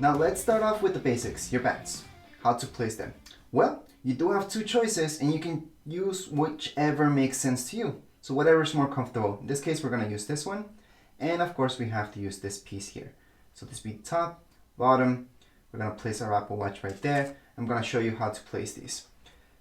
Now let's start off with the basics, your bands. How to place them. Well, you do have two choices and you can use whichever makes sense to you. So whatever's more comfortable. In this case, we're gonna use this one. And of course we have to use this piece here. So this be top, bottom. We're gonna place our Apple Watch right there. I'm gonna show you how to place these.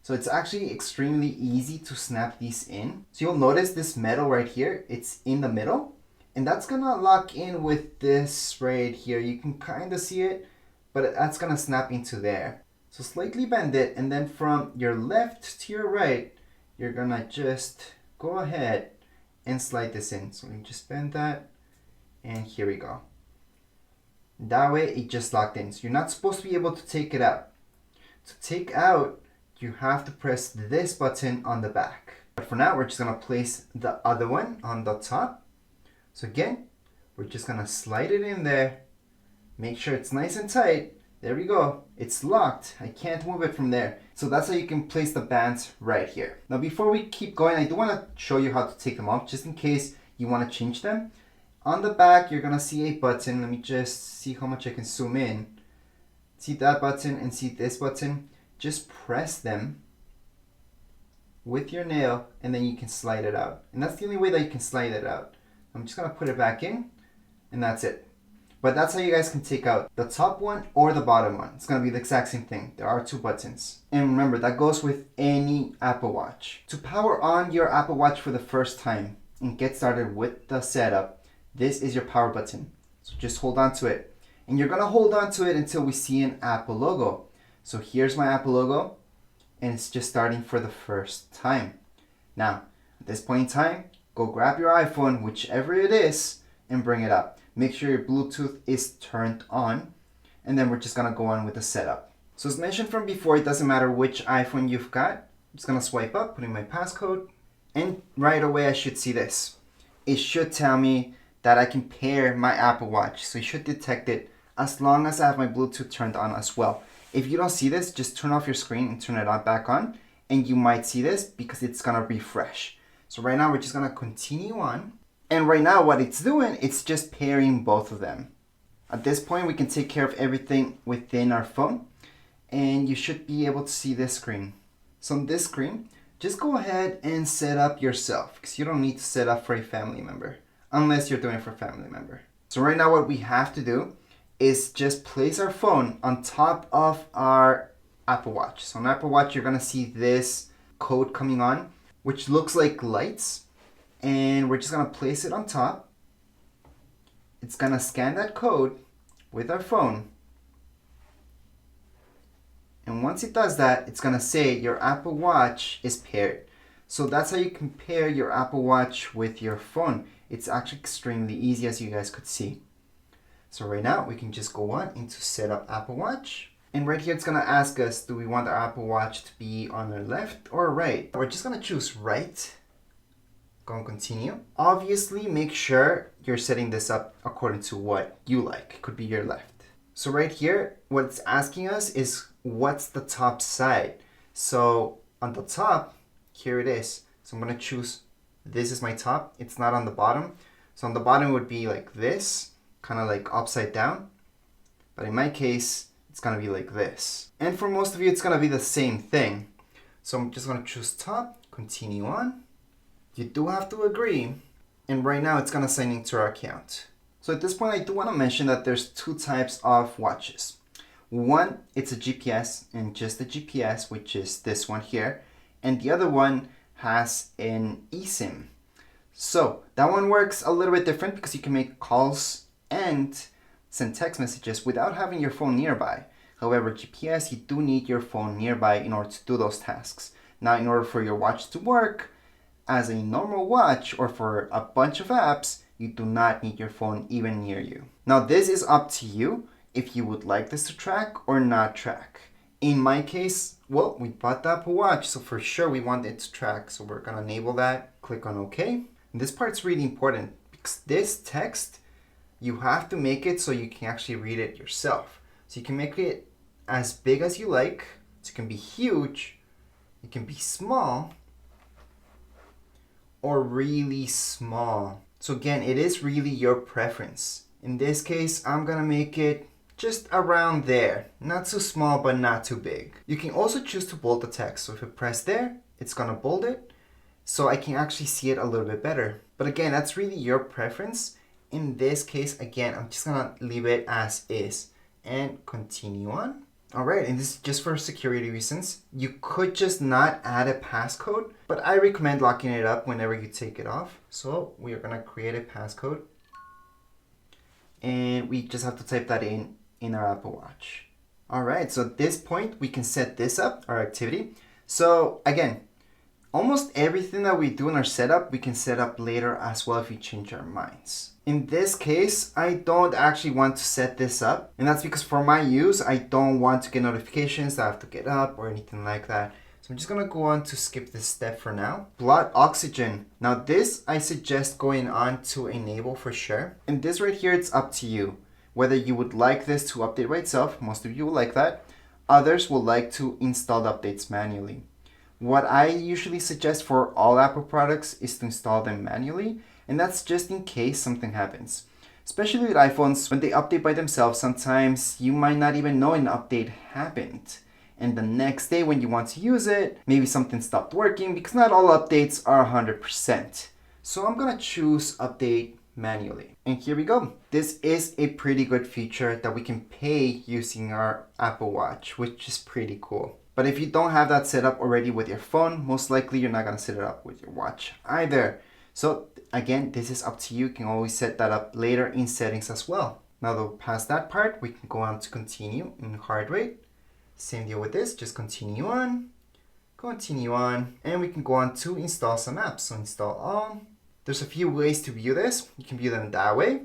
So it's actually extremely easy to snap these in. So you'll notice this metal right here, it's in the middle. And that's gonna lock in with this right here. You can kind of see it, but that's gonna snap into there. So slightly bend it, and then from your left to your right, you're gonna just go ahead and slide this in. So let me just bend that, and here we go. That way it just locked in. So you're not supposed to be able to take it out. To take out, you have to press this button on the back. But for now, we're just gonna place the other one on the top. So again, we're just gonna slide it in there. Make sure it's nice and tight. There we go. It's locked. I can't move it from there. So that's how you can place the bands right here. Now before we keep going, I do wanna show you how to take them off, just in case you wanna change them. On the back, you're gonna see a button. Let me just see how much I can zoom in. See that button and see this button? Just press them with your nail and then you can slide it out. And that's the only way that you can slide it out. I'm just gonna put it back in and that's it. But that's how you guys can take out the top one or the bottom one. It's gonna be the exact same thing. There are two buttons. And remember, that goes with any Apple Watch. To power on your Apple Watch for the first time and get started with the setup, this is your power button. So just hold on to it. And you're gonna hold on to it until we see an Apple logo. So here's my Apple logo, and it's just starting for the first time. Now, at this point in time, go grab your iPhone, whichever it is, and bring it up. Make sure your Bluetooth is turned on, and then we're just gonna go on with the setup. So as mentioned from before, it doesn't matter which iPhone you've got. I'm just gonna swipe up, put in my passcode, and right away I should see this. It should tell me that I can pair my Apple Watch, so it should detect it as long as I have my Bluetooth turned on as well. If you don't see this, just turn off your screen and turn it on back on, and you might see this because it's gonna refresh. So right now we're just gonna continue on. And right now what it's doing, it's just pairing both of them. At this point, we can take care of everything within our phone, and you should be able to see this screen. So on this screen, just go ahead and set up yourself, because you don't need to set up for a family member, unless you're doing it for a family member. So right now what we have to do is just place our phone on top of our Apple Watch. So on Apple Watch, you're gonna see this code coming on, which looks like lights. And we're just gonna place it on top. It's gonna scan that code with our phone. And once it does that, it's gonna say your Apple Watch is paired. So that's how you can pair your Apple Watch with your phone. It's actually extremely easy, as you guys could see. So right now we can just go on into set up Apple Watch. And right here it's gonna ask us, do we want our Apple Watch to be on our left or right? We're just gonna choose right. Go and continue. Obviously make sure you're setting this up according to what you like. It could be your left. So right here, what it's asking us is what's the top side. So on the top, here it is. So I'm gonna choose, this is my top. It's not on the bottom. So on the bottom would be like this, kind of like upside down. But in my case, it's gonna be like this. And for most of you, it's gonna be the same thing. So I'm just gonna choose top, continue on. You do have to agree. And right now it's gonna sign into our account. So at this point, I do wanna mention that there's two types of watches. One, it's a GPS and just a GPS, which is this one here. And the other one has an eSIM. So that one works a little bit different because you can make calls and send text messages without having your phone nearby. However, GPS, you do need your phone nearby in order to do those tasks. Now, in order for your watch to work as a normal watch or for a bunch of apps, you do not need your phone even near you. Now, this is up to you if you would like this to track or not track. In my case, well, we bought the Apple Watch, so for sure we want it to track. So we're gonna enable that, click on OK. And this part's really important because this text, you have to make it so you can actually read it yourself. So you can make it as big as you like. So it can be huge, it can be small, or really small. So again, it is really your preference. In this case, I'm gonna make it just around there. Not too small, but not too big. You can also choose to bold the text. So if I press there, it's gonna bold it, so I can actually see it a little bit better. But again, that's really your preference. In this case, again, I'm just gonna leave it as is and continue on. All right, and this is just for security reasons. You could just not add a passcode, but I recommend locking it up whenever you take it off. So we are gonna create a passcode, and we just have to type that in our Apple Watch. All right, so at this point, we can set this up, our activity. So again, almost everything that we do in our setup, we can set up later as well if we change our minds. In this case, I don't actually want to set this up, and that's because for my use, I don't want to get notifications that I have to get up or anything like that. So I'm just gonna go on to skip this step for now. Blood oxygen. Now this, I suggest going on to enable for sure. And this right here, it's up to you. Whether you would like this to update by itself, most of you will like that. Others will like to install the updates manually. What I usually suggest for all Apple products is to install them manually, and that's just in case something happens. Especially with iPhones, when they update by themselves, sometimes you might not even know an update happened. And the next day when you want to use it, maybe something stopped working because not all updates are 100%. So I'm gonna choose update manually. And here we go. This is a pretty good feature that we can pay using our Apple Watch, which is pretty cool. But if you don't have that set up already with your phone, most likely you're not gonna set it up with your watch either. So again, this is up to you. You can always set that up later in settings as well. Now that we're past that part, we can go on to continue in heart rate. Same deal with this, just continue on, and we can go on to install some apps. So install all. There's a few ways to view this. You can view them that way,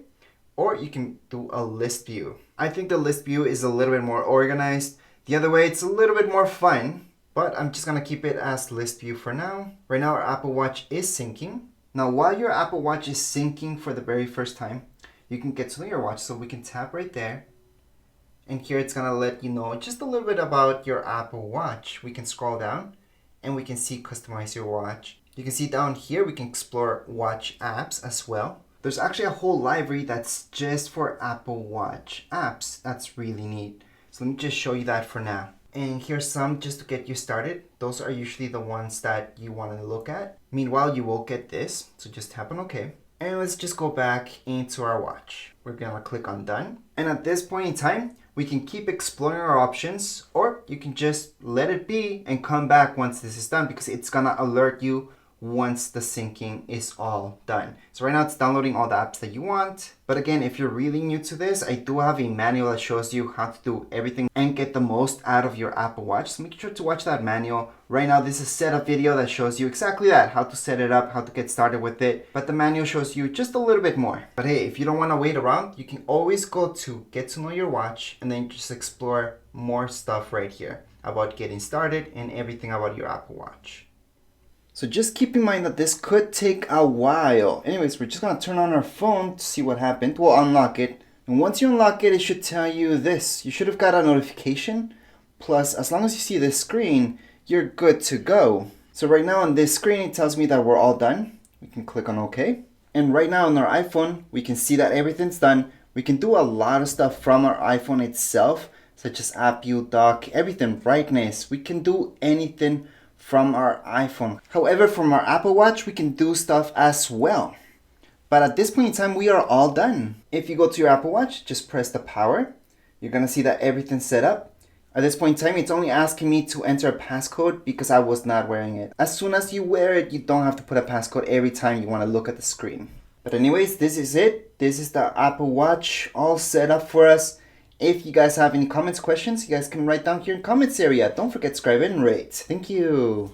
or you can do a list view. I think the list view is a little bit more organized. The other way, it's a little bit more fun, but I'm just gonna keep it as list view for now. Right now, our Apple Watch is syncing. Now, while your Apple Watch is syncing for the very first time, you can get to know your watch. So we can tap right there. And here it's gonna let you know just a little bit about your Apple Watch. We can scroll down and we can see customize your watch. You can see down here, we can explore watch apps as well. There's actually a whole library that's just for Apple Watch apps. That's really neat. So let me just show you that for now. And here's some just to get you started. Those are usually the ones that you want to look at. Meanwhile, you will get this. So just tap on OK. And let's just go back into our watch. We're going to click on done. And at this point in time, we can keep exploring our options, or you can just let it be and come back once this is done, because it's going to alert you once the syncing is all done. So right now it's downloading all the apps that you want. But again, if you're really new to this, I do have a manual that shows you how to do everything and get the most out of your Apple Watch. So make sure to watch that manual. Right now, this is a setup video that shows you exactly that, how to set it up, how to get started with it. But the manual shows you just a little bit more. But hey, if you don't want to wait around, you can always go to get to know your watch and then just explore more stuff right here about getting started and everything about your Apple Watch. So just keep in mind that this could take a while. Anyways, we're just gonna turn on our phone to see what happened. We'll unlock it. And once you unlock it, it should tell you this. You should have got a notification. Plus, as long as you see this screen, you're good to go. So right now on this screen, it tells me that we're all done. We can click on OK. And right now on our iPhone, we can see that everything's done. We can do a lot of stuff from our iPhone itself, such as app view, dock, everything, brightness. We can do anything from our iPhone. However, from our Apple Watch, we can do stuff as well. But at this point in time, we are all done. If you go to your Apple Watch, just press the power. You're gonna see that everything's set up. At this point in time, it's only asking me to enter a passcode because I was not wearing it. As soon as you wear it, you don't have to put a passcode every time you wanna look at the screen. But anyways, this is it. This is the Apple Watch all set up for us. If you guys have any comments, questions, you guys can write down here in comments area. Don't forget to subscribe and rate. Thank you.